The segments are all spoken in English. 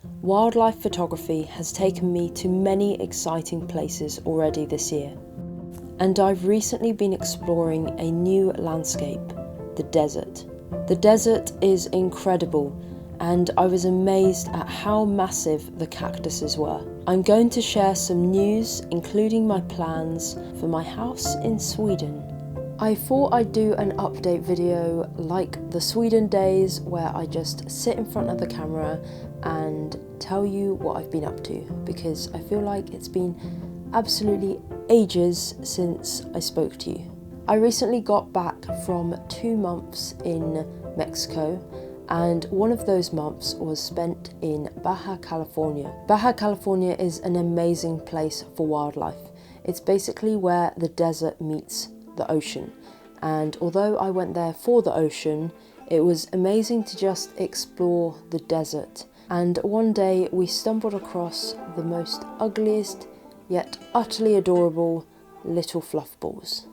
Wildlife photography has taken me to many exciting places already this year, and I've recently been exploring a new landscape, the desert. The desert is incredible, and I was amazed at how massive the cactuses were. I'm going to share some news, including my plans for my house in Sweden. I thought I'd do an update video like the Sweden days, where I just sit in front of the camera and tell you what I've been up to, because I feel like it's been absolutely ages since I spoke to you. I recently got back from 2 months in Mexico, and one of those months was spent in Baja California. Baja California is an amazing place for wildlife. It's basically where the desert meets the ocean, and although I went there for the ocean, it was amazing to just explore the desert. And one day we stumbled across the most ugliest yet utterly adorable little fluff balls.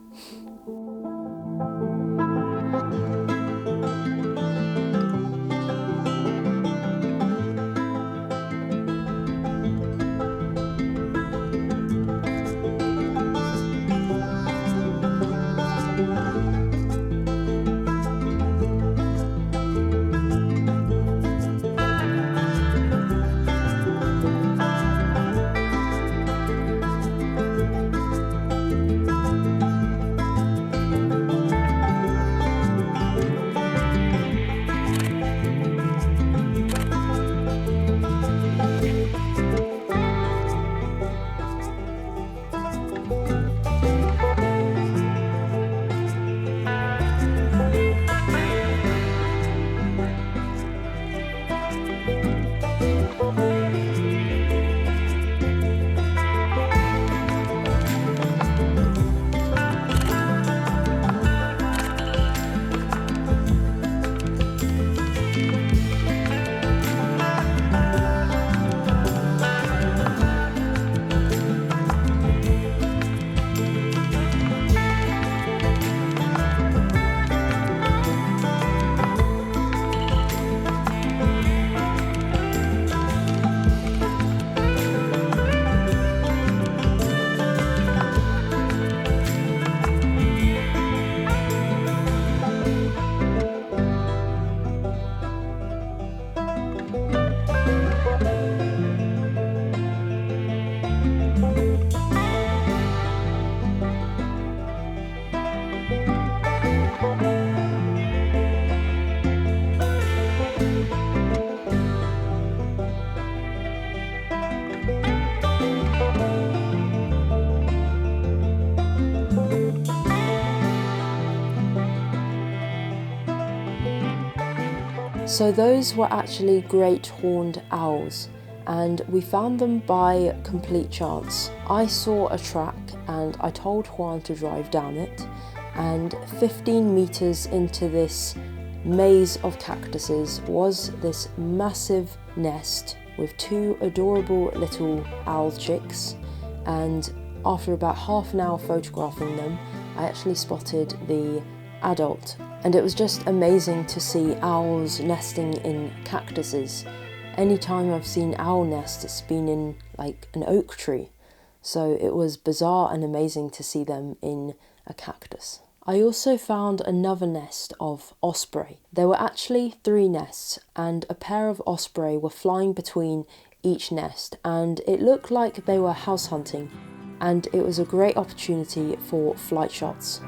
So those were actually great horned owls, and we found them by complete chance. I saw a track and I told Juan to drive down it, and 15 meters into this maze of cactuses was this massive nest with 2 adorable little owl chicks. And after about half an hour photographing them, I actually spotted the adult, and it was just amazing to see owls nesting in cactuses. Anytime I've seen owl nests, it's been in like an oak tree, so it was bizarre and amazing to see them in a cactus. I also found another nest of osprey. There were actually 3 nests, and a pair of osprey were flying between each nest, and it looked like they were house hunting, and it was a great opportunity for flight shots.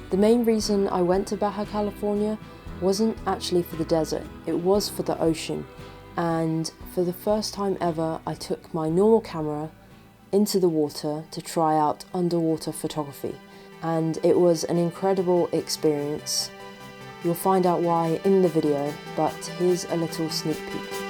The main reason I went to Baja California wasn't actually for the desert, it was for the ocean. And for the first time ever, I took my normal camera into the water to try out underwater photography. And it was an incredible experience. You'll find out why in the video, but here's a little sneak peek.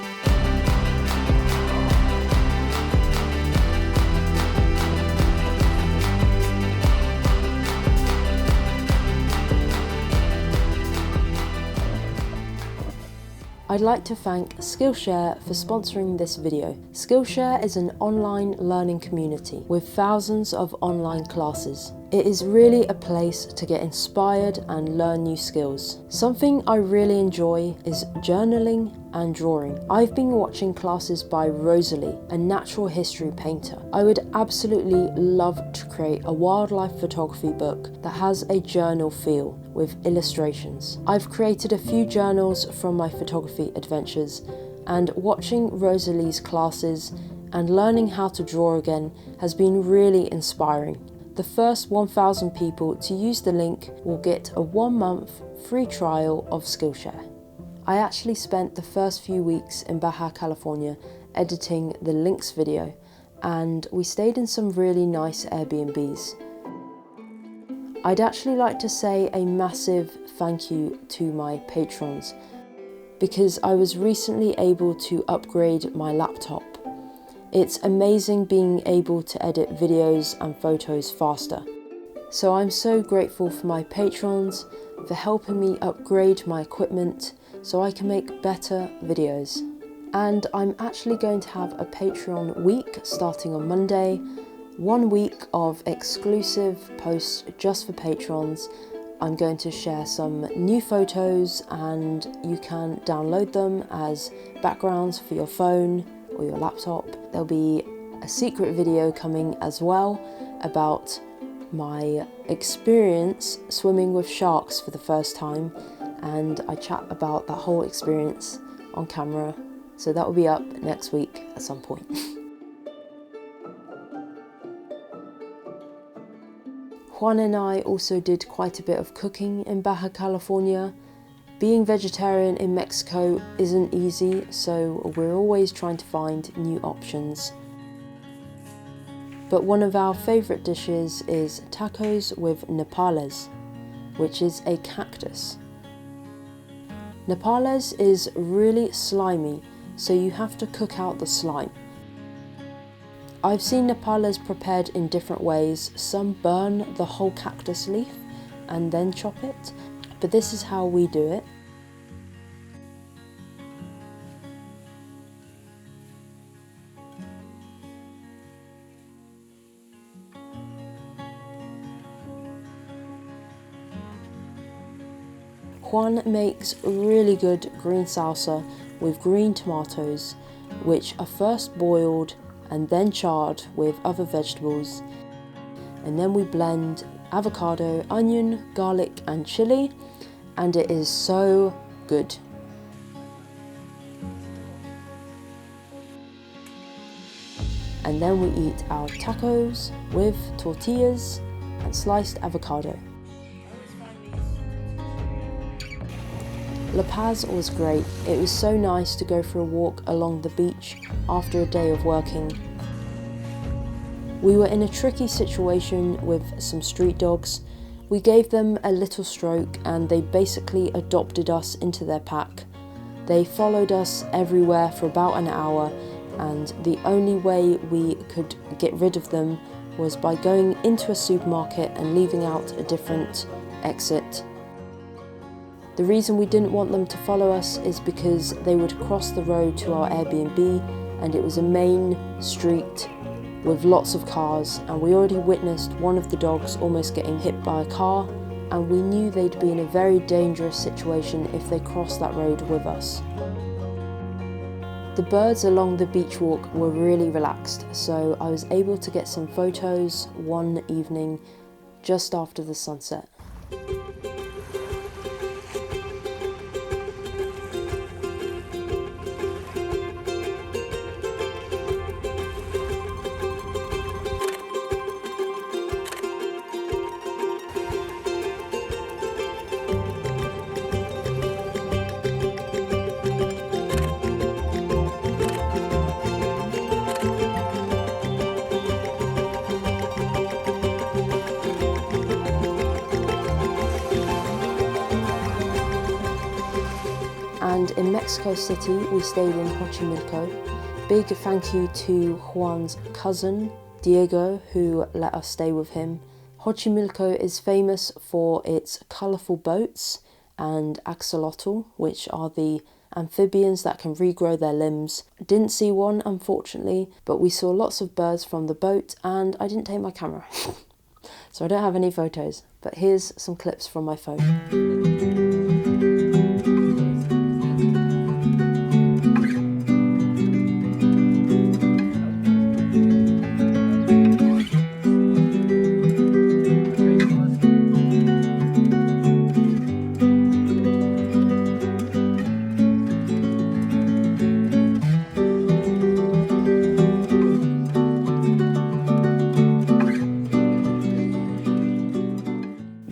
I'd like to thank Skillshare for sponsoring this video. Skillshare is an online learning community with thousands of online classes. It is really a place to get inspired and learn new skills. Something I really enjoy is journaling and drawing. I've been watching classes by Rosalie, a natural history painter. I would absolutely love to create a wildlife photography book that has a journal feel with illustrations. I've created a few journals from my photography adventures, and watching Rosalie's classes and learning how to draw again has been really inspiring. The first 1,000 people to use the link will get a 1-month free trial of Skillshare. I actually spent the first few weeks in Baja California editing the links video, and we stayed in some really nice Airbnbs. I'd actually like to say a massive thank you to my patrons, because I was recently able to upgrade my laptop. It's amazing being able to edit videos and photos faster. So I'm so grateful for my patrons for helping me upgrade my equipment so I can make better videos. And I'm actually going to have a Patreon week starting on Monday. 1 week of exclusive posts just for patrons. I'm going to share some new photos and you can download them as backgrounds for your phone or your laptop. There'll be a secret video coming as well about my experience swimming with sharks for the first time, and I chat about that whole experience on camera, so that will be up next week at some point. Juan and I also did quite a bit of cooking in Baja California. Being vegetarian in Mexico isn't easy, so we're always trying to find new options. But one of our favourite dishes is tacos with nopales, which is a cactus. Nopales is really slimy, so you have to cook out the slime. I've seen nopales prepared in different ways. Some burn the whole cactus leaf and then chop it, but this is how we do it. Juan makes really good green salsa with green tomatoes, which are first boiled and then charred with other vegetables. And then we blend avocado, onion, garlic and chili, and it is so good. And then we eat our tacos with tortillas and sliced avocado. La Paz was great. It was so nice to go for a walk along the beach after a day of working. We were in a tricky situation with some street dogs. We gave them a little stroke and they basically adopted us into their pack. They followed us everywhere for about an hour, and the only way we could get rid of them was by going into a supermarket and leaving out a different exit. The reason we didn't want them to follow us is because they would cross the road to our Airbnb, and it was a main street with lots of cars, and we already witnessed one of the dogs almost getting hit by a car, and we knew they'd be in a very dangerous situation if they crossed that road with us. The birds along the beach walk were really relaxed, so I was able to get some photos one evening just after the sunset. And in Mexico City, we stayed in Xochimilco. Big thank you to Juan's cousin, Diego, who let us stay with him. Xochimilco is famous for its colourful boats and axolotl, which are the amphibians that can regrow their limbs. Didn't see one, unfortunately, but we saw lots of birds from the boat, and I didn't take my camera. So I don't have any photos, but here's some clips from my phone.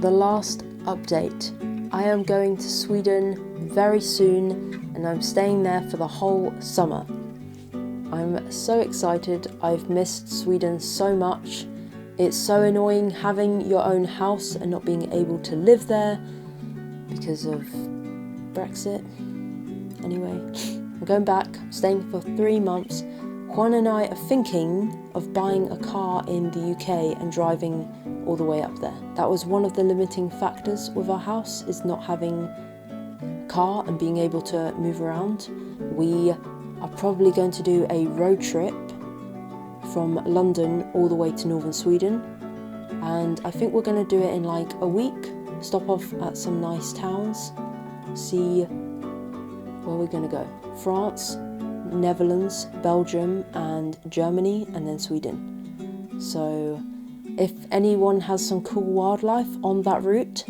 The last update. I am going to Sweden very soon, and I'm staying there for the whole summer. I'm so excited. I've missed Sweden so much. It's so annoying having your own house and not being able to live there because of Brexit. Anyway, I'm going back, staying for 3 months. Juan and I are thinking of buying a car in the UK and driving all the way up there. That was one of the limiting factors with our house, is not having a car and being able to move around. We are probably going to do a road trip from London all the way to northern Sweden, and I think we're going to do it in like a week, stop off at some nice towns, see where we're going to go. France, Netherlands, Belgium and Germany, and then Sweden. So if anyone has some cool wildlife on that route,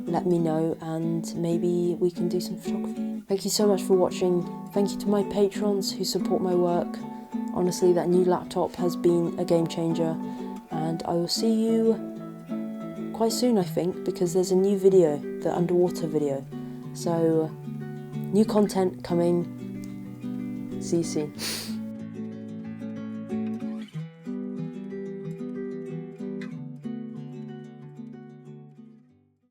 let me know and maybe we can do some photography. Thank you so much for watching. Thank you to my patrons who support my work. Honestly, that new laptop has been a game changer, and I will see you quite soon, I think, because there's a new video, the underwater video. So, new content coming. See you soon.